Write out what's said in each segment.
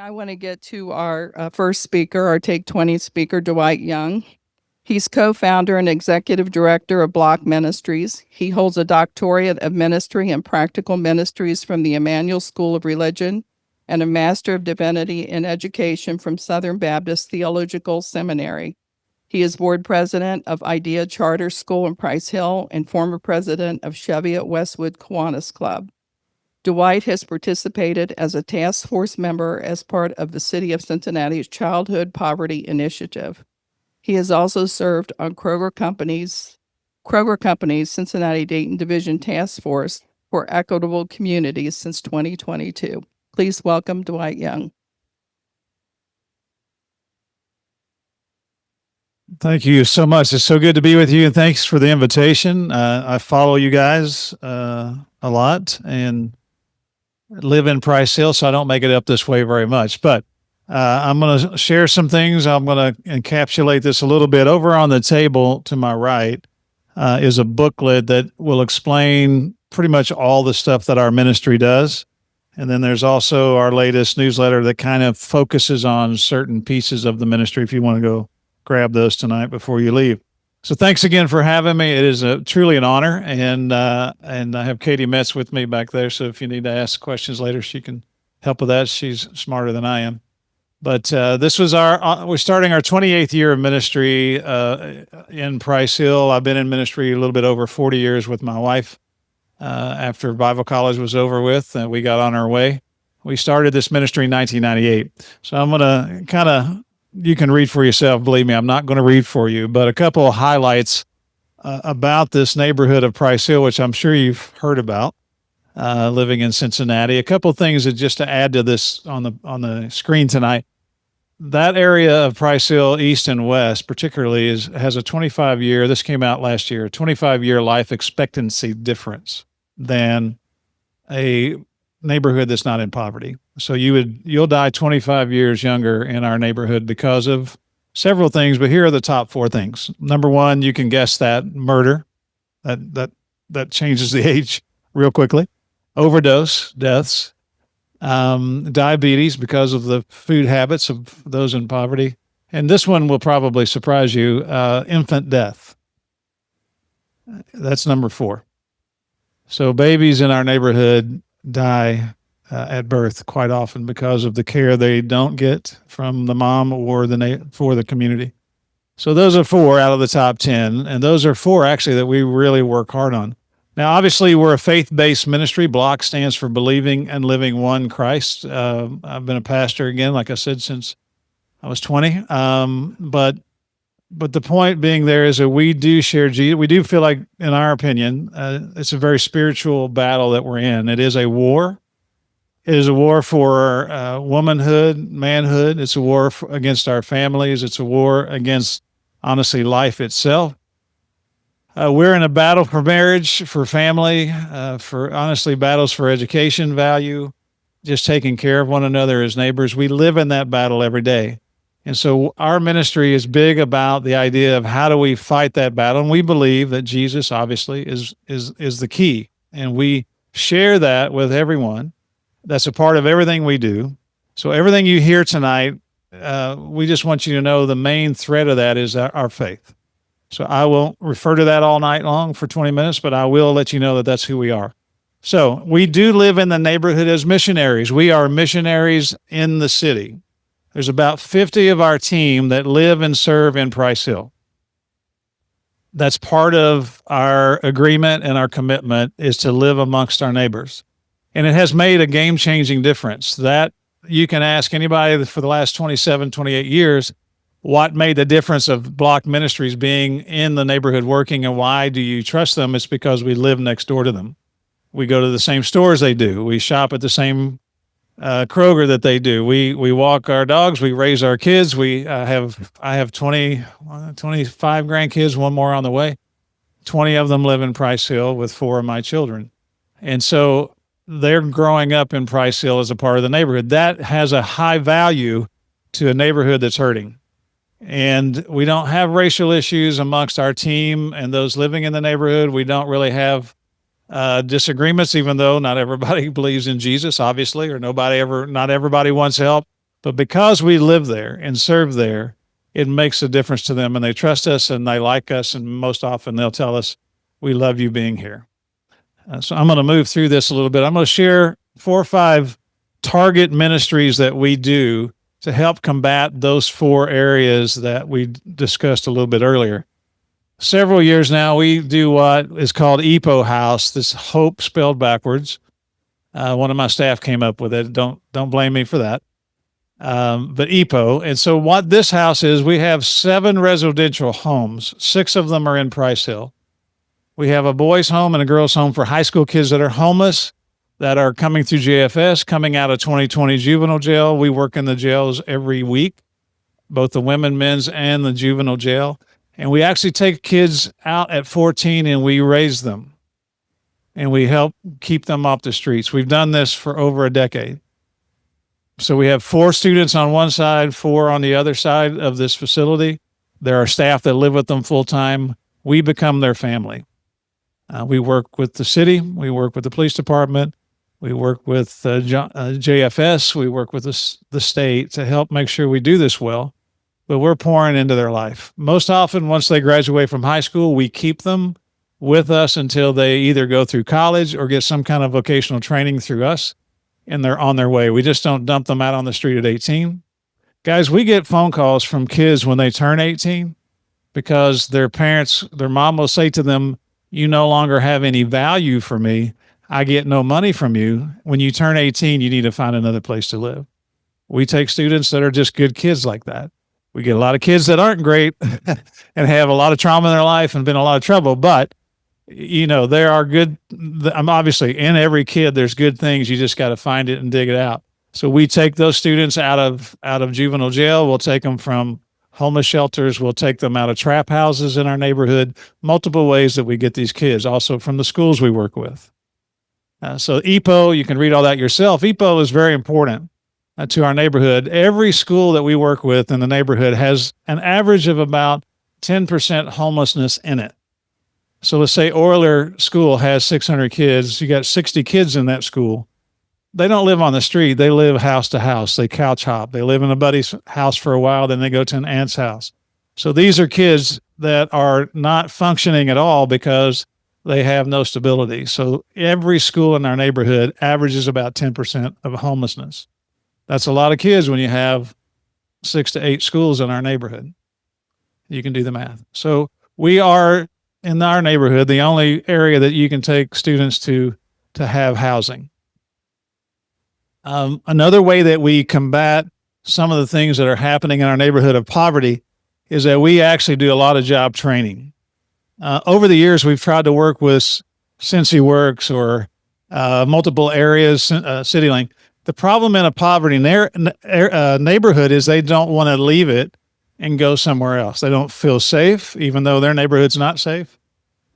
Now I want to get to our first speaker, our Take 20 speaker, Dwight Young. He's co-founder and executive director of BLOC Ministries. He holds a doctorate of ministry and practical ministries from the Emmanuel School of Religion and a Master of Divinity in Education from Southern Baptist Theological Seminary. He is board president of Idea Charter School in Price Hill and former president of Cheviot Westwood Kiwanis Club. Dwight has participated as a task force member as part of the City of Cincinnati's Childhood Poverty Initiative. He has also served on Kroger Company's Cincinnati-Dayton Division Task Force for Equitable Communities since 2022. Please welcome Dwight Young. Thank you so much. It's so good to be with you, and thanks for the invitation. I follow you guys a lot and live in Price Hill, so I don't make it up this way very much. But I'm going to share some things. I'm going to encapsulate this a little bit. Over on the table to my right is a booklet that will explain pretty much all the stuff that our ministry does. And then there's also our latest newsletter that kind of focuses on certain pieces of the ministry if you want to go grab those tonight before you leave. So thanks again for having me. It is truly an honor, and I have Katie Metz with me back there, so if you need to ask questions later, she can help with that. She's smarter than I am. But this was we're starting our 28th year of ministry in Price Hill. I've been in ministry a little bit over 40 years with my wife. After Bible college was over with, we got on our way. We started this ministry in 1998. So I'm going to kind of, you can read for yourself, believe me, I'm not going to read for you, but a couple of highlights about this neighborhood of Price Hill, which I'm sure you've heard about, living in Cincinnati. A couple of things that just to add to this on the screen tonight. That area of Price Hill, east and west, particularly, has a 25-year, this came out last year, 25-year life expectancy difference than a neighborhood that's not in poverty. So you'll die 25 years younger in our neighborhood because of several things, but here are the top 4 things. Number 1, you can guess that, murder. That changes the age real quickly. Overdose deaths. Diabetes because of the food habits of those in poverty. And this one will probably surprise you, infant death. That's number 4. So babies in our neighborhood die at birth quite often because of the care they don't get from the mom or for the community. So those are 4 out of the top 10, and those are 4 actually that we really work hard on. Now, obviously, we're a faith-based ministry. BLOC stands for Believing and Living One Christ. I've been a pastor, again, like I said, since I was 20. But the point being there is that we do share Jesus. We do feel like, in our opinion, it's a very spiritual battle that we're in. It is a war. It is a war for womanhood, manhood. It's a war against our families. It's a war against, honestly, life itself. We're in a battle for marriage, for family, for honestly battles for education value, just taking care of one another as neighbors. We live in that battle every day. And so our ministry is big about the idea of how do we fight that battle. And we believe that Jesus obviously is the key. And we share that with everyone. That's a part of everything we do. So everything you hear tonight, we just want you to know the main thread of that is our faith. So I won't refer to that all night long for 20 minutes, but I will let you know that that's who we are. So we do live in the neighborhood as missionaries. We are missionaries in the city. There's about 50 of our team that live and serve in Price Hill. That's part of our agreement and our commitment is to live amongst our neighbors. And it has made a game-changing difference. That you can ask anybody for the last 27, 28 years, what made the difference of BLOC Ministries being in the neighborhood working, and why do you trust them? It's because we live next door to them. We go to the same stores they do. We shop at the same Kroger that they do. We walk our dogs. We raise our kids. I have 25 grandkids, one more on the way. 20 of them live in Price Hill with 4 of my children. And so they're growing up in Price Hill as a part of the neighborhood. That has a high value to a neighborhood that's hurting. And we don't have racial issues amongst our team and those living in the neighborhood. We don't really have disagreements, even though not everybody believes in Jesus, obviously, or not everybody wants help. But because we live there and serve there, it makes a difference to them, and they trust us and they like us, and most often they'll tell us, we love you being here. So I'm going to move through this a little bit. I'm going to share 4 or 5 target ministries that we do to help combat those 4 areas that we discussed a little bit earlier. Several years now, we do what is called EPO House, this hope spelled backwards. One of my staff came up with it. Don't blame me for that. But EPO. And so what this house is, we have 7 residential homes. 6 of them are in Price Hill. We have a boys' home and a girls' home for high school kids that are homeless, that are coming through JFS, coming out of 2020 juvenile jail. We work in the jails every week, both the women, men's, and the juvenile jail. And we actually take kids out at 14 and we raise them. And we help keep them off the streets. We've done this for over a decade. So we have 4 students on one side, 4 on the other side of this facility. There are staff that live with them full time. We become their family. We work with the city. We work with the police department. We work with JFS. We work with the state to help make sure we do this well. But we're pouring into their life. Most often, once they graduate from high school, we keep them with us until they either go through college or get some kind of vocational training through us, and they're on their way. We just don't dump them out on the street at 18. Guys, we get phone calls from kids when they turn 18 because their parents, their mom will say to them, you no longer have any value for me. I get no money from you. When you turn 18, you need to find another place to live. We take students that are just good kids like that. We get a lot of kids that aren't great and have a lot of trauma in their life and been in a lot of trouble, but there are good, I'm obviously in every kid, there's good things. You just got to find it and dig it out. So we take those students out of juvenile jail. We'll take them from homeless shelters. We'll take them out of trap houses in our neighborhood, multiple ways that we get these kids, also from the schools we work with. So EPO, you can read all that yourself. EPO is very important to our neighborhood. Every school that we work with in the neighborhood has an average of about 10% homelessness in it. So let's say Orler School has 600 kids. You got 60 kids in that school. They don't live on the street. They live house to house. They couch hop. They live in a buddy's house for a while, then they go to an aunt's house. So these are kids that are not functioning at all because they have no stability. So every school in our neighborhood averages about 10% of homelessness. That's a lot of kids when you have 6 to 8 schools in our neighborhood. You can do the math. So we are, in our neighborhood, the only area that you can take students to have housing. Another way that we combat some of the things that are happening in our neighborhood of poverty is that we actually do a lot of job training. Over the years, we've tried to work with Cincy Works or multiple areas, CityLink. The problem in a poverty neighborhood is they don't want to leave it and go somewhere else. They don't feel safe, even though their neighborhood's not safe.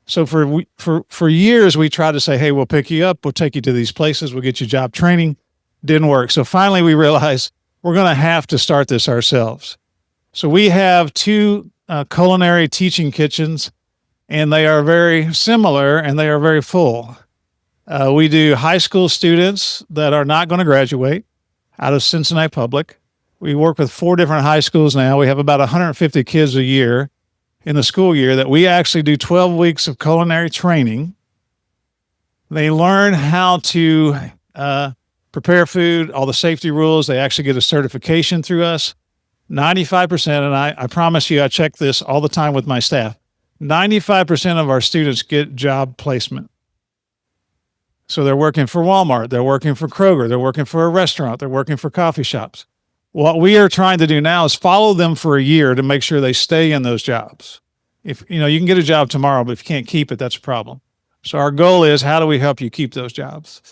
So for years, we tried to say, hey, we'll pick you up. We'll take you to these places. We'll get you job training. Didn't work. So finally, we realized we're going to have to start this ourselves. So we have 2 culinary teaching kitchens, and they are very similar and they are very full. We do high school students that are not going to graduate out of Cincinnati Public. We work with 4 different high schools now. We have about 150 kids a year in the school year that we actually do 12 weeks of culinary training. They learn how to prepare food, all the safety rules. They actually get a certification through us. 95%, and I promise you, I check this all the time with my staff, 95% of our students get job placement. So they're working for Walmart, they're working for Kroger, they're working for a restaurant, they're working for coffee shops. What we are trying to do now is follow them for a year to make sure they stay in those jobs. If you can get a job tomorrow, but if you can't keep it, that's a problem. So our goal is, how do we help you keep those jobs?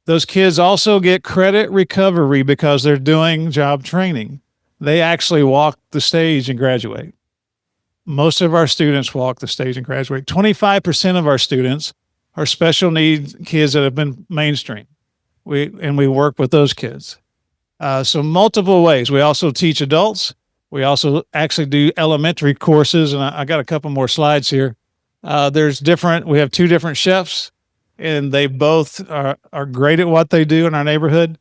Those kids also get credit recovery because they're doing job training. They actually walk the stage and graduate. Most of our students walk the stage and graduate. 25% of our students are special needs kids that have been mainstream. We work with those kids. So multiple ways. We also teach adults. We also actually do elementary courses, and I got a couple more slides here. We have 2 different chefs, and they both are great at what they do in our neighborhood.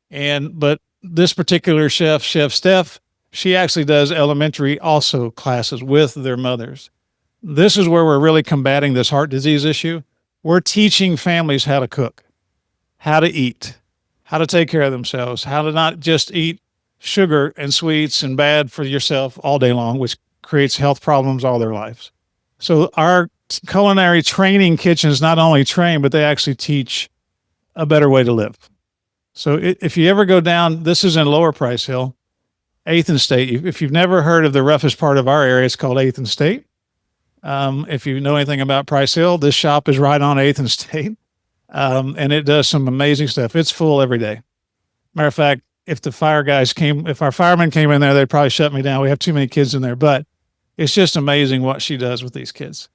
But this particular chef, Chef Steph, she actually does elementary also classes with their mothers. This is where we're really combating this heart disease issue. We're teaching families how to cook, how to eat, how to take care of themselves, how to not just eat sugar and sweets and bad for yourself all day long, which creates health problems all their lives. So our culinary training kitchens not only train, but they actually teach a better way to live. So if you ever go down, this is in Lower Price Hill, 8th and State. If you've never heard of the roughest part of our area, it's called 8th and State. If you know anything about Price Hill, this shop is right on 8th and State. And it does some amazing stuff. It's full every day. Matter of fact, if our firemen came in there, they'd probably shut me down. We have too many kids in there, but it's just amazing what she does with these kids.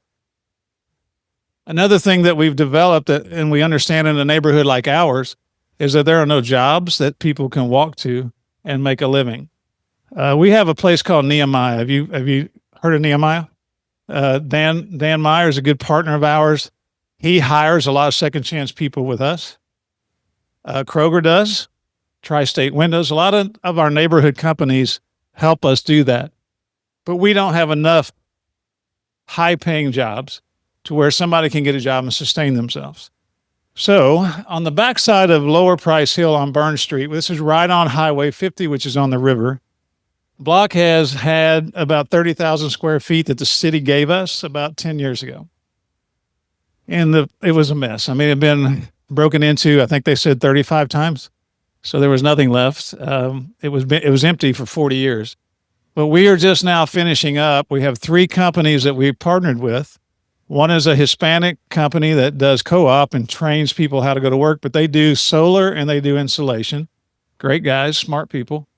Another thing that we've developed and we understand in a neighborhood like ours is that there are no jobs that people can walk to and make a living. We have a place called Nehemiah. Have you heard of Nehemiah? Dan Meyer is a good partner of ours. He hires a lot of second chance people with us. Kroger does. Tri-State Windows. A lot of our neighborhood companies help us do that. But we don't have enough high-paying jobs to where somebody can get a job and sustain themselves. So on the backside of Lower Price Hill on Burn Street, this is right on Highway 50, which is on the river. BLOC has had about 30,000 square feet that the city gave us about 10 years ago. And it was a mess. I mean, it had been broken into, I think they said 35 times. So there was nothing left. It was empty for 40 years. But we are just now finishing up. We have 3 companies that we partnered with. One is a Hispanic company that does co-op and trains people how to go to work, but they do solar and they do insulation. Great guys, smart people.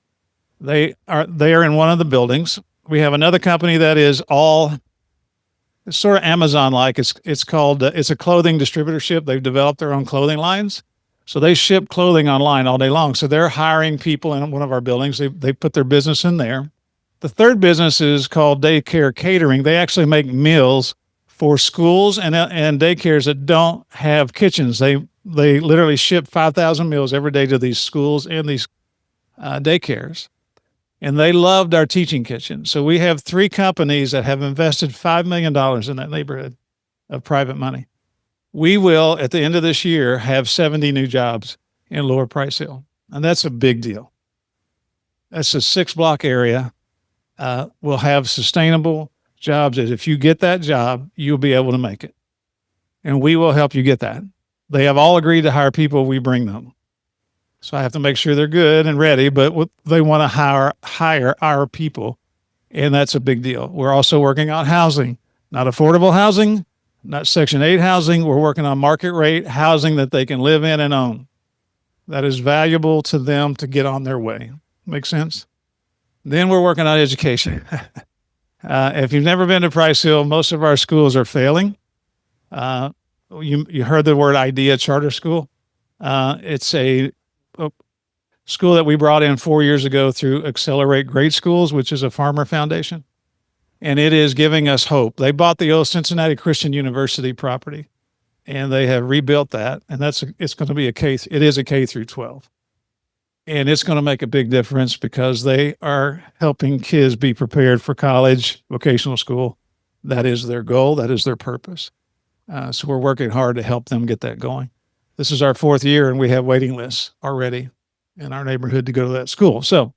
They are in one of the buildings. We have another company that is it's sort of Amazon-like. It's called, it's a clothing distributorship. They've developed their own clothing lines. So they ship clothing online all day long. So they're hiring people in one of our buildings. They put their business in there. The third business is called Daycare Catering. They actually make meals for schools and daycares that don't have kitchens. They literally ship 5,000 meals every day to these schools and these daycares. And they loved our teaching kitchen. So we have 3 companies that have invested $5 million in that neighborhood of private money. We will, at the end of this year, have 70 new jobs in Lower Price Hill. And that's a big deal. That's a 6-block area. We'll have sustainable jobs that if you get that job, you'll be able to make it. And we will help you get that. They have all agreed to hire people, we bring them. So I have to make sure they're good and ready, but they want to hire our people. And that's a big deal. We're also working on housing, not affordable housing, not Section 8 housing. We're working on market rate housing that they can live in and own. That is valuable to them to get on their way. Make sense? Then we're working on education. If you've never been to Price Hill, most of our schools are failing. You heard the word IDEA Charter School. It's a school that we brought in 4 years ago through Accelerate Great Schools, which is a farmer foundation. And it is giving us hope. They bought the old Cincinnati Christian University property, and they have rebuilt that. And it's going to be it is a K through 12. And it's going to make a big difference because they are helping kids be prepared for college, vocational school. That is their goal. That is their purpose. So we're working hard to help them get that going. This is our 4th year, and we have waiting lists already in our neighborhood to go to that school. So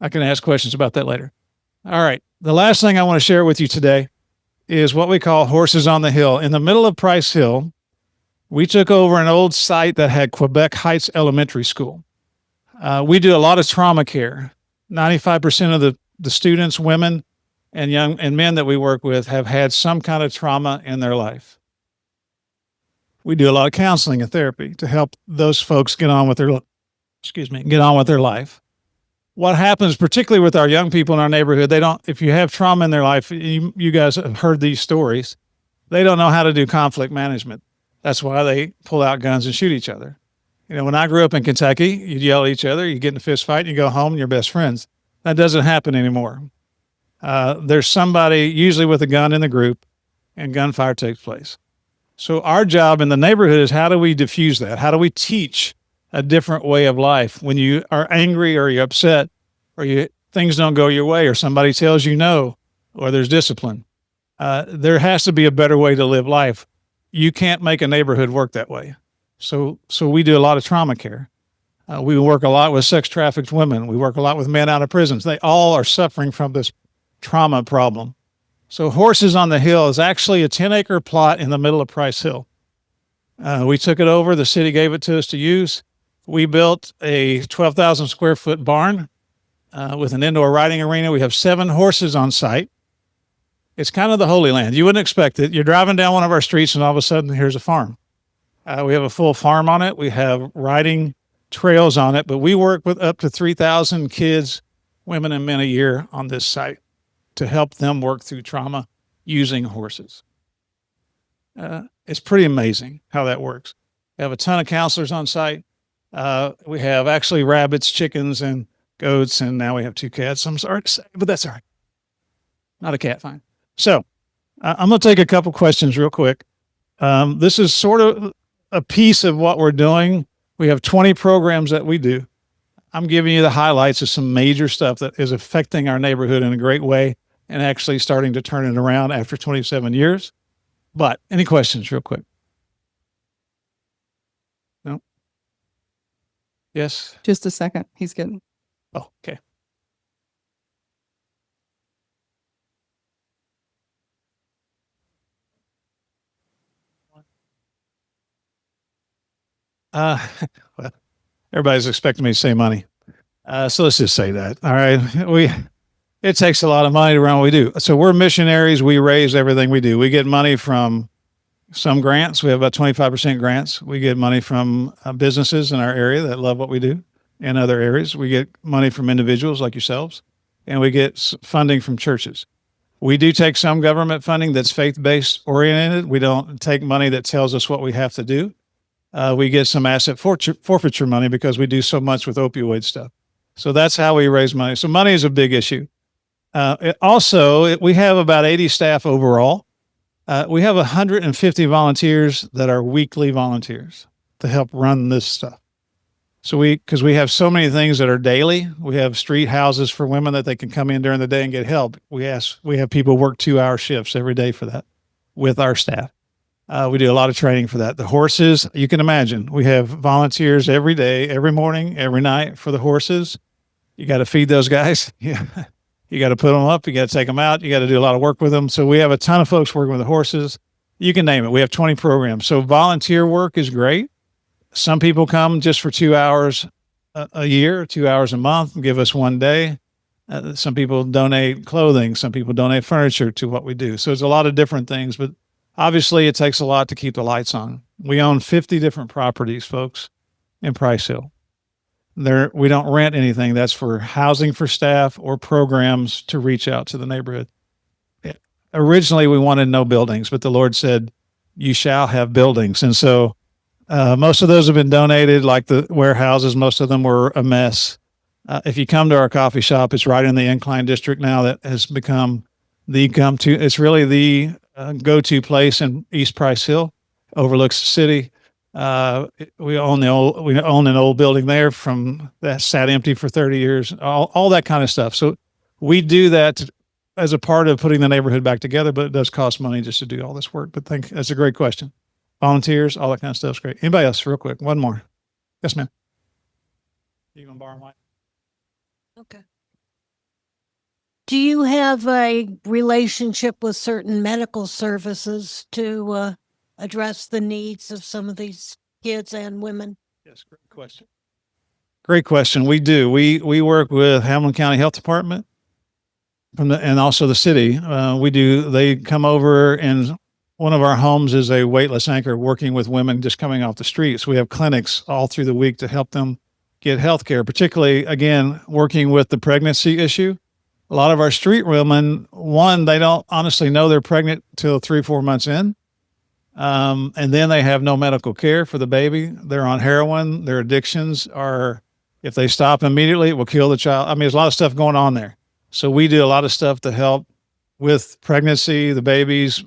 I can ask questions about that later. All right. The last thing I want to share with you today is what we call Horses on the Hill. In the middle of Price Hill, we took over an old site that had Quebec Heights Elementary School. We do a lot of trauma care. 95% of the students, women, and young and men that we work with have had some kind of trauma in their life. We do a lot of counseling and therapy to help those folks get on with their life. What happens, particularly with our young people in our neighborhood, if you have trauma in their life, you guys have heard these stories, they don't know how to do conflict management. That's why they pull out guns and shoot each other. You know, when I grew up in Kentucky, you'd yell at each other, you get in a fist fight, and you go home and you're best friends. That doesn't happen anymore. There's somebody usually with a gun in the group, and gunfire takes place. So our job in the neighborhood is how do we diffuse that? How do we teach a different way of life. When you are angry or you're upset or things don't go your way or somebody tells you no or there's discipline, there has to be a better way to live life. You can't make a neighborhood work that way. So we do a lot of trauma care. We work a lot with sex trafficked women. We work a lot with men out of prisons. They all are suffering from this trauma problem. So Horses on the Hill is actually a 10-acre plot in the middle of Price Hill. We took it over. The city gave it to us to use. We built a 12,000 square foot barn with an indoor riding arena. We have 7 horses on site. It's kind of the Holy Land. You wouldn't expect it. You're driving down one of our streets and all of a sudden here's a farm. We have a full farm on it. We have riding trails on it, but we work with up to 3,000 kids, women and men a year on this site to help them work through trauma using horses. It's pretty amazing how that works. We have a ton of counselors on site. We have actually rabbits, chickens, and goats, and now we have 2 cats. I'm sorry to say, but that's all right. Not a cat, fine. So I'm going to take a couple questions real quick. This is sort of a piece of what we're doing. We have 20 programs that we do. I'm giving you the highlights of some major stuff that is affecting our neighborhood in a great way and actually starting to turn it around after 27 years. But any questions real quick? No? Yes? Just a second. He's getting. Oh, okay. Well, everybody's expecting me to say money. So let's just say that. All right. It takes a lot of money to run what we do. So we're missionaries. We raise everything we do. We get money from some grants. We have about 25% grants. We get money from businesses in our area that love what we do. In other areas, we get money from individuals like yourselves, and we get funding from churches. We do take some government funding that's faith-based oriented. We don't take money that tells us what we have to do. We get some asset forfeiture money because we do so much with opioid stuff. So that's how we raise money. So money is a big issue. We have about 80 staff overall. We have 150 volunteers that are weekly volunteers to help run this stuff. So because we have so many things that are daily, we have street houses for women that they can come in during the day and get help. We have people work 2-hour shifts every day for that with our staff. We do a lot of training for that. The horses, you can imagine, we have volunteers every day, every morning, every night for the horses. You got to feed those guys. Yeah. You got to put them up. You got to take them out. You got to do a lot of work with them. So we have a ton of folks working with the horses. You can name it. We have 20 programs. So volunteer work is great. Some people come just for 2 hours a year, 2 hours a month, and give us one day. Some people donate clothing. Some people donate furniture to what we do. So it's a lot of different things, but obviously it takes a lot to keep the lights on. We own 50 different properties, folks, in Price Hill. We don't rent anything. That's for housing for staff or programs to reach out to the neighborhood. Originally, we wanted no buildings, but the Lord said, you shall have buildings. And so most of those have been donated, like the warehouses. Most of them were a mess. If you come to our coffee shop, it's right in the Incline District now that has become it's really the go-to place in East Price Hill, overlooks the city. We own an old building there from that sat empty for 30 years, all that kind of stuff. So we do that as a part of putting the neighborhood back together, but it does cost money just to do all this work. But that's a great question. Volunteers, all that kind of stuff is great. Anybody else, real quick? One more. Yes, ma'am. You gonna borrow mine? Okay. Do you have a relationship with certain medical services to address the needs of some of these kids and women? Yes, great question. Great question. We do. We work with Hamilton County Health Department and also the city. They come over, and one of our homes is a weightless anchor working with women just coming off the streets. We have clinics all through the week to help them get health care, particularly, again, working with the pregnancy issue. A lot of our street women, they don't honestly know they're pregnant till 3-4 months in. And then they have no medical care for the baby. They're on heroin. Their addictions are, if they stop immediately, it will kill the child. I mean, there's a lot of stuff going on there. So we do a lot of stuff to help with pregnancy, the babies.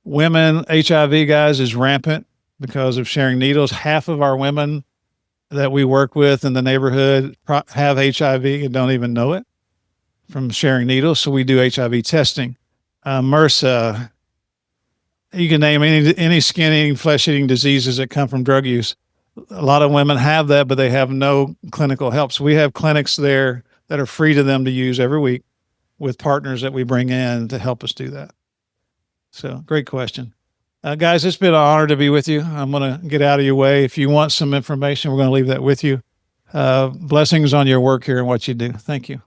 Women, HIV, guys, is rampant because of sharing needles. Half of our women that we work with in the neighborhood have HIV and don't even know it from sharing needles. So we do HIV testing. MRSA, you can name any skin-eating, flesh-eating diseases that come from drug use. A lot of women have that, but they have no clinical help. So we have clinics there that are free to them to use every week with partners that we bring in to help us do that. So great question. Guys, it's been an honor to be with you. I'm going to get out of your way. If you want some information, we're going to leave that with you. Blessings on your work here and what you do. Thank you.